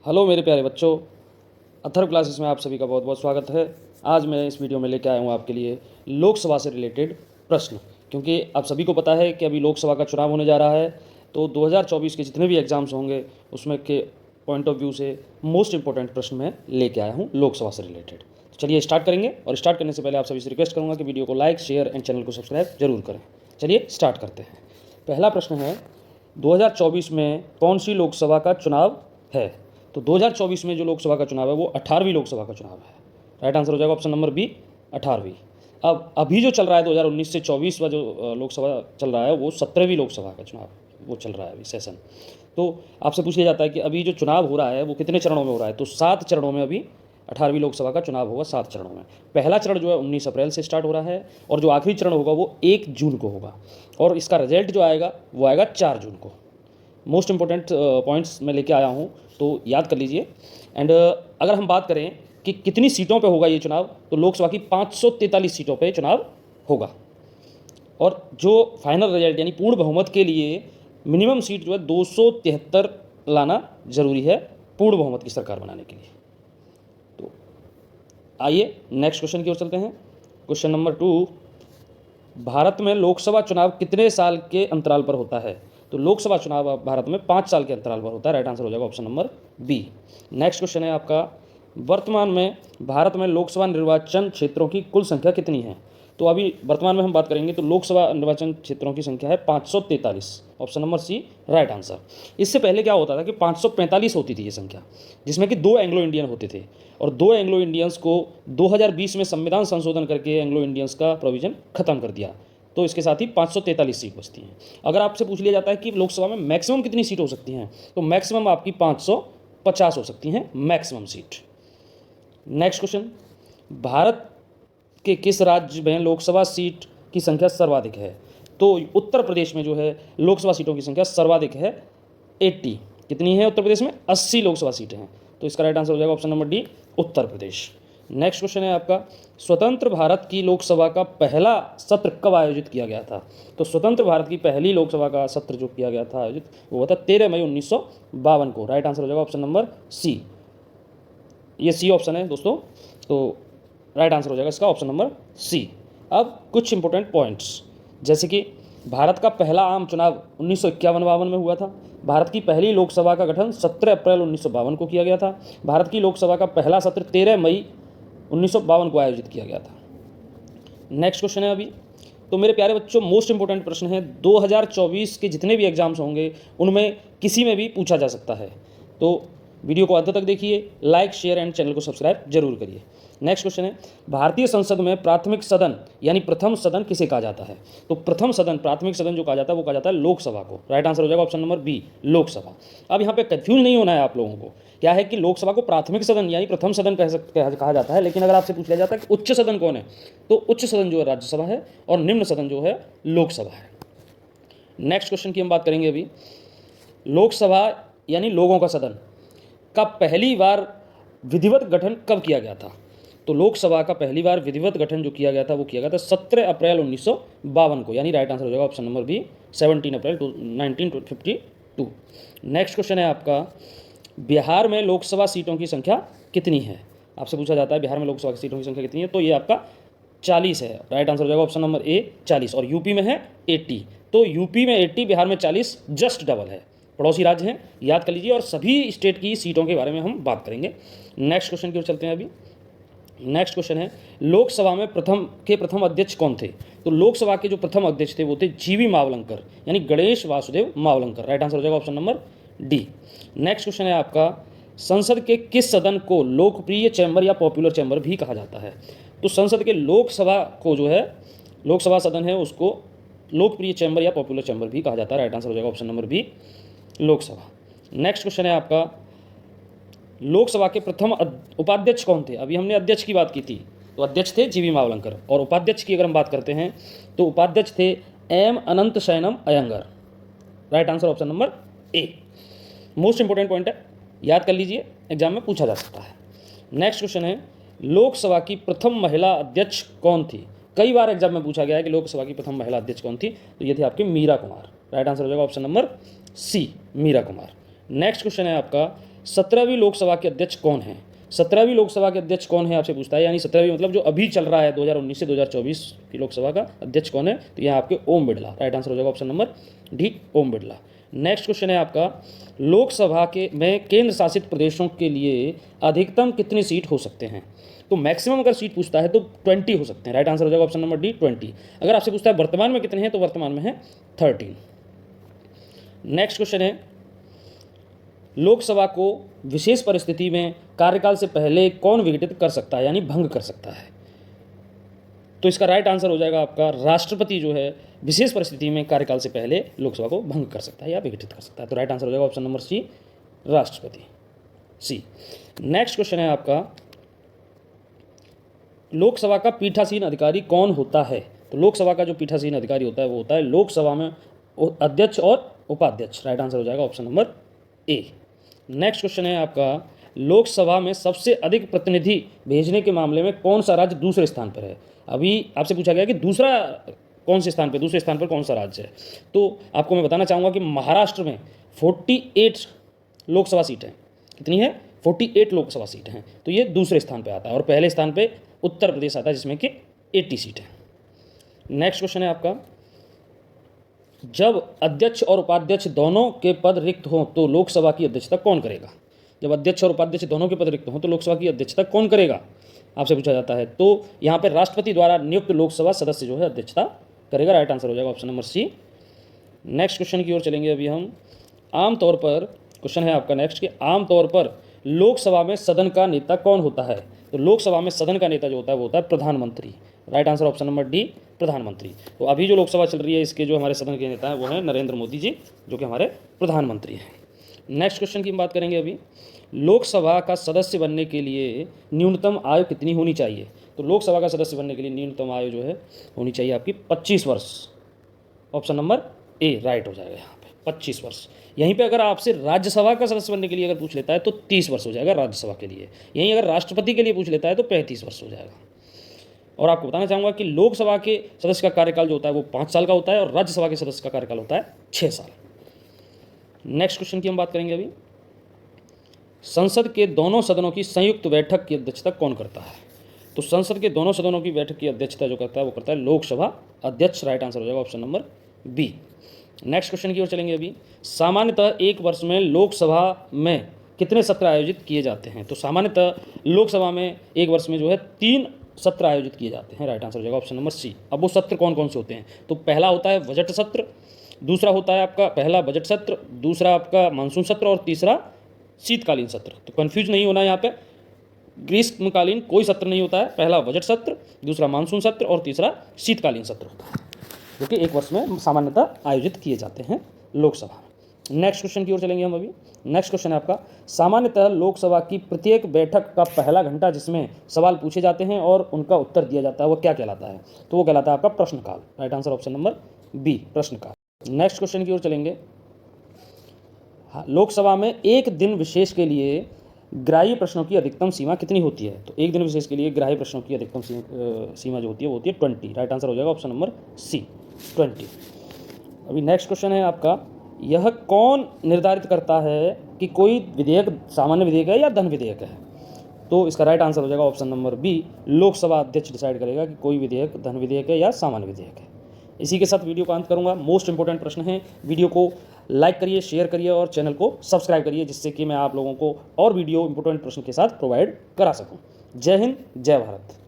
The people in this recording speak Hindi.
हेलो मेरे प्यारे बच्चों, अथर्व क्लासेस में आप सभी का बहुत बहुत स्वागत है। आज मैं इस वीडियो में लेके आया हूँ आपके लिए लोकसभा से रिलेटेड प्रश्न। क्योंकि आप सभी को पता है कि अभी लोकसभा का चुनाव होने जा रहा है, तो 2024 के जितने भी एग्ज़ाम्स होंगे उसमें के पॉइंट ऑफ व्यू से मोस्ट इंपॉर्टेंट प्रश्न मैं लेके आया हूँ लोकसभा से रिलेटेड। तो चलिए स्टार्ट करेंगे, और स्टार्ट करने से पहले आप सभी से रिक्वेस्ट करूँगा कि वीडियो को लाइक, शेयर एंड चैनल को सब्सक्राइब जरूर करें। चलिए स्टार्ट करते हैं। पहला प्रश्न है, 2024 में कौन सी लोकसभा का चुनाव है? तो 2024 में जो लोकसभा का चुनाव है वो 18वीं लोकसभा का चुनाव है। राइट आंसर हो जाएगा ऑप्शन नंबर बी, 18वीं। अब अभी जो चल रहा है 2019 से 24 का जो लोकसभा चल रहा है वो 17वीं लोकसभा का चुनाव वो चल रहा है अभी सेशन। तो आपसे पूछ लिया जाता है कि अभी जो चुनाव हो रहा है वो कितने चरणों में हो रहा है? तो 7 चरणों में अभी 18वीं लोकसभा का चुनाव होगा, 7 चरणों में। पहला चरण जो है 19 अप्रैल से स्टार्ट हो रहा है, और जो आखिरी चरण होगा वो 1 जून को होगा, और इसका रिजल्ट जो आएगा वो आएगा 4 जून को। मोस्ट इंपॉर्टेंट पॉइंट्स मैं लेके आया हूँ, तो याद कर लीजिए। एंड अगर हम बात करें कि कितनी सीटों पे होगा ये चुनाव, तो लोकसभा की 543 सीटों पे चुनाव होगा, और जो फाइनल रिजल्ट यानी पूर्ण बहुमत के लिए मिनिमम सीट जो है 273 लाना जरूरी है पूर्ण बहुमत की सरकार बनाने के लिए। तो आइए नेक्स्ट क्वेश्चन की ओर चलते हैं। क्वेश्चन नंबर 2, भारत में लोकसभा चुनाव कितने साल के अंतराल पर होता है? तो लोकसभा चुनाव भारत में 5 साल के अंतराल पर होता है। राइट आंसर हो जाएगा option number B. Next question है आपका, वर्तमान में भारत में लोकसभा निर्वाचन क्षेत्रों की कुल संख्या कितनी है? तो अभी वर्तमान में हम बात करेंगे तो लोकसभा निर्वाचन क्षेत्रों की संख्या है 543, option number C right answer. इससे पहले क्या होता था कि 545 होती थी ये संख्या, जिसमें कि 2 एंग्लो इंडियन होते थे, और 2 एंग्लो इंडियंस को 2020 में संविधान संशोधन करके एंग्लो इंडियंस का प्रोविजन खत्म कर दिया, तो इसके साथ ही 543 सीट बचती हैं। अगर आपसे पूछ लिया जाता है कि लोकसभा में मैक्सिमम कितनी सीट हो सकती हैं, तो मैक्सिमम आपकी 550 हो सकती हैं maximum seat. Next question, Bharat के किस राज्य में लोकसभा सीट की संख्या सर्वाधिक है? तो उत्तर प्रदेश में जो है लोकसभा सीटों की संख्या सर्वाधिक है, 80। कितनी है उत्तर प्रदेश में? 80 लोकसभा सीटें हैं। तो इसका राइट आंसर हो जाएगा option number D, Uttar Pradesh. Next question है आपका, स्वतंत्र भारत की लोकसभा का पहला सत्र कब आयोजित किया गया था? तो स्वतंत्र भारत की पहली लोकसभा का सत्र जो किया गया था आयोजित, वो हुआ था 13 मई 1952 को। राइट आंसर हो जाएगा ऑप्शन नंबर सी, ये सी ऑप्शन है दोस्तों, तो राइट आंसर हो जाएगा इसका ऑप्शन नंबर सी। अब कुछ इंपॉर्टेंट पॉइंट्स, जैसे कि भारत का पहला आम चुनाव 1951-52 में हुआ था। भारत की पहली लोकसभा का गठन 17 अप्रैल 1952 को किया गया था। भारत की लोकसभा का पहला सत्र 13 मई 1952 को आयोजित किया गया था। नेक्स्ट क्वेश्चन है अभी, तो मेरे प्यारे बच्चों मोस्ट इंपॉर्टेंट प्रश्न है, 2024 के जितने भी एग्जाम्स होंगे उनमें किसी में भी पूछा जा सकता है, तो वीडियो को अंत तक देखिए, लाइक, शेयर एंड चैनल को सब्सक्राइब जरूर करिए। नेक्स्ट क्वेश्चन है, भारतीय संसद में प्राथमिक सदन यानी प्रथम सदन किसे कहा जाता है? तो प्रथम सदन, प्राथमिक सदन जो कहा जाता है वो कहा जाता है लोकसभा को। राइट आंसर हो जाएगा ऑप्शन नंबर बी, लोकसभा। अब यहाँ पे कंफ्यूज नहीं होना है आप लोगों को, क्या है कि लोकसभा को प्राथमिक सदन यानी प्रथम सदन कहा जाता है, लेकिन अगर आपसे पूछ लिया जाता है कि उच्च सदन कौन है, तो उच्च सदन जो है राज्यसभा है, और निम्न सदन जो है लोकसभा है। नेक्स्ट क्वेश्चन की हम बात करेंगे अभी, लोकसभा यानी लोगों का सदन का पहली बार विधिवत गठन कब किया गया था? तो लोकसभा का पहली बार विधिवत गठन जो किया गया था वो किया गया था 17 अप्रैल 1952 को, यानी राइट आंसर हो जाएगा ऑप्शन नंबर बी, 17 अप्रैल 1952। नेक्स्ट क्वेश्चन है आपका, बिहार में लोकसभा सीटों की संख्या कितनी है? आपसे पूछा जाता है बिहार में लोकसभा की सीटों की संख्या कितनी है, तो ये आपका 40 है। राइट आंसर हो जाएगा ऑप्शन नंबर ए, 40। और यूपी में है 80, तो यूपी में 80, बिहार में 40, जस्ट डबल है, पड़ोसी राज्य हैं, याद कर लीजिए। और सभी स्टेट की सीटों के बारे में हम बात करेंगे। नेक्स्ट क्वेश्चन की ओर चलते हैं अभी। नेक्स्ट क्वेश्चन है, लोकसभा में प्रथम अध्यक्ष कौन थे? तो लोकसभा के जो प्रथम अध्यक्ष थे वो थे जीवी मावलंकर, यानी गणेश वासुदेव मावलंकर। राइट आंसर हो जाएगा option number D. Next question है आपका, संसद के किस सदन को लोकप्रिय चैम्बर या पॉपुलर चैम्बर भी कहा जाता है? तो संसद के लोकसभा को जो है लोकसभा सदन है उसको लोकप्रिय चैम्बर या पॉपुलर चैम्बर भी कहा जाता है। राइट आंसर हो जाएगा option number B, Lok Sabha. Next question है आपका, लोकसभा के प्रथम उपाध्यक्ष कौन थे? अभी हमने अध्यक्ष की बात की थी, तो अध्यक्ष थे जीवी मावलंकर, और उपाध्यक्ष की अगर हम बात करते हैं तो उपाध्यक्ष थे M Ananthasayanam Ayyangar. Right answer option number A. Most important point है, याद कर लीजिए, एग्जाम में पूछा जा सकता है। नेक्स्ट क्वेश्चन है, लोकसभा की प्रथम महिला अध्यक्ष कौन थी? कई बार एग्जाम में पूछा गया है कि लोकसभा की प्रथम महिला अध्यक्ष कौन थी, तो ये थी आपकी मीरा कुमार। राइट आंसर हो जाएगा option number C, Meera Kumar. Next question है आपका, 17वीं लोकसभा के अध्यक्ष कौन हैं? 17वीं लोकसभा के अध्यक्ष कौन है आपसे पूछता है, यानी 17वीं मतलब जो अभी चल रहा है 2019 से 2024 की लोकसभा का अध्यक्ष कौन है? तो यहाँ आपके ओम बिरला, राइट आंसर हो जाएगा option number D, Om Birla. Next question है आपका, लोकसभा के में केंद्र शासित प्रदेशों के लिए अधिकतम कितनी सीट हो सकते हैं? तो मैक्सिमम अगर सीट पूछता है तो 20 हो सकते हैं, राइट आंसर हो जाएगा ऑप्शन नंबर डी, 20। अगर आपसे पूछता है वर्तमान में कितने हैं, तो वर्तमान में है 13। नेक्स्ट क्वेश्चन है, लोकसभा को विशेष परिस्थिति में कार्यकाल से पहले कौन विघटित कर सकता है, यानी भंग कर सकता है? तो इसका राइट आंसर हो जाएगा आपका राष्ट्रपति जो है विशेष परिस्थिति में कार्यकाल से पहले लोकसभा को भंग कर सकता है या विघटित कर सकता है। तो राइट आंसर हो जाएगा ऑप्शन नंबर सी, राष्ट्रपति, सी। नेक्स्ट क्वेश्चन है आपका, लोकसभा का पीठासीन अधिकारी कौन होता है? तो लोकसभा का जो पीठासीन अधिकारी होता है वो होता है लोकसभा में अध्यक्ष और उपाध्यक्ष, राइट आंसर हो जाएगा ऑप्शन नंबर ए। नेक्स्ट क्वेश्चन है आपका, लोकसभा में सबसे अधिक प्रतिनिधि भेजने के मामले में कौन सा राज्य दूसरे स्थान पर है? अभी आपसे पूछा गया कि दूसरा कौन से स्थान पर, दूसरे स्थान पर कौन सा राज्य है? तो आपको मैं बताना चाहूँगा कि महाराष्ट्र में 48 लोकसभा सीटें, कितनी है? 48 लोकसभा सीट हैं, तो ये दूसरे स्थान पर आता है। और पहले स्थान पर उत्तर प्रदेश आता है जिसमें कि 80 सीटें। नेक्स्ट क्वेश्चन है आपका, जब अध्यक्ष और उपाध्यक्ष दोनों के पद रिक्त हों तो लोकसभा की अध्यक्षता कौन करेगा? जब अध्यक्ष और उपाध्यक्ष दोनों के पद रिक्त हों तो लोकसभा की अध्यक्षता कौन करेगा, आपसे पूछा जाता है। तो यहाँ पर राष्ट्रपति द्वारा नियुक्त लोकसभा सदस्य जो है अध्यक्षता करेगा, राइट आंसर हो जाएगा option number C. Next question की ओर चलेंगे अभी हम। आमतौर पर क्वेश्चन है आपका नेक्स्ट कि आमतौर पर लोकसभा में सदन का नेता कौन होता है? तो लोकसभा में सदन का नेता जो होता है वो होता है प्रधानमंत्री, right answer option number D, प्रधानमंत्री। तो अभी जो लोकसभा चल रही है इसके जो हमारे सदन के नेता हैं वो हैं नरेंद्र मोदी जी, जो कि हमारे प्रधानमंत्री हैं। नेक्स्ट क्वेश्चन की हम बात करेंगे अभी, लोकसभा का सदस्य बनने के लिए न्यूनतम आयु कितनी होनी चाहिए? तो लोकसभा का सदस्य बनने के लिए न्यूनतम आयु जो है होनी चाहिए आपकी 25 वर्ष, ऑप्शन नंबर ए राइट हो जाएगा यहाँ पे 25 वर्ष। यहीं पे अगर आपसे राज्यसभा का सदस्य बनने के लिए अगर पूछ लेता है तो 30 वर्ष हो जाएगा राज्यसभा के लिए। यहीं अगर राष्ट्रपति के लिए पूछ लेता है तो 35 वर्ष हो जाएगा। और आपको बताना चाहूँगा कि लोकसभा के सदस्य का कार्यकाल जो होता है वो 5 साल का होता है और राज्यसभा के सदस्य का कार्यकाल होता है 6 साल। नेक्स्ट क्वेश्चन की हम बात करेंगे अभी, संसद के दोनों सदनों की संयुक्त बैठक की अध्यक्षता कौन करता है? तो संसद के दोनों सदनों की बैठक की अध्यक्षता जो करता है वो करता है लोकसभा अध्यक्ष, राइट आंसर हो जाएगा option number B. Next question की ओर चलेंगे अभी, सामान्यतः एक वर्ष में लोकसभा में कितने सत्र आयोजित किए जाते हैं? तो सामान्यतः लोकसभा में एक वर्ष में जो है 3 सत्र आयोजित किए जाते हैं, राइट आंसर हो जाएगा ऑप्शन नंबर सी। अब वो सत्र कौन कौन से होते हैं? तो पहला होता है बजट सत्र, दूसरा होता है आपका पहला बजट सत्र, दूसरा आपका मानसून सत्र और तीसरा शीतकालीन सत्र। तो कन्फ्यूज नहीं होना, यहाँ पे ग्रीष्मकालीन कोई सत्र नहीं होता है, पहला बजट सत्र, दूसरा मानसून सत्र और तीसरा शीतकालीन सत्र होता है, जो कि एक वर्ष में सामान्यतः आयोजित किए जाते हैं लोकसभा में। नेक्स्ट क्वेश्चन की ओर चलेंगे हम अभी। नेक्स्ट क्वेश्चन है आपका, सामान्यतः लोकसभा की प्रत्येक बैठक का पहला घंटा जिसमें सवाल पूछे जाते हैं और उनका उत्तर दिया जाता है वो क्या कहलाता है? तो वो कहलाता है आपका प्रश्नकाल, right answer option number B, प्रश्नकाल। नेक्स्ट क्वेश्चन की ओर चलेंगे। लोकसभा में एक दिन विशेष के लिए ग्राह्य प्रश्नों की अधिकतम सीमा कितनी होती है? तो एक दिन विशेष के लिए ग्राह्य प्रश्नों की अधिकतम सीमा जो होती है वो होती है 20, राइट आंसर हो जाएगा ऑप्शन नंबर सी, 20। अभी नेक्स्ट क्वेश्चन है आपका, यह कौन निर्धारित करता है कि कोई विधेयक सामान्य विधेयक है या धन विधेयक है? तो इसका राइट आंसर हो जाएगा ऑप्शन नंबर बी, लोकसभा अध्यक्ष डिसाइड करेगा कि कोई विधेयक धन विधेयक है या सामान्य विधेयक है। इसी के साथ वीडियो का अंत करूंगा। मोस्ट इंपॉर्टेंट प्रश्न है, वीडियो को लाइक करिए, शेयर करिए और चैनल को सब्सक्राइब करिए, जिससे कि मैं आप लोगों को और वीडियो इंपॉर्टेंट प्रश्न के साथ प्रोवाइड करा सकूं। जय हिंद, जय भारत।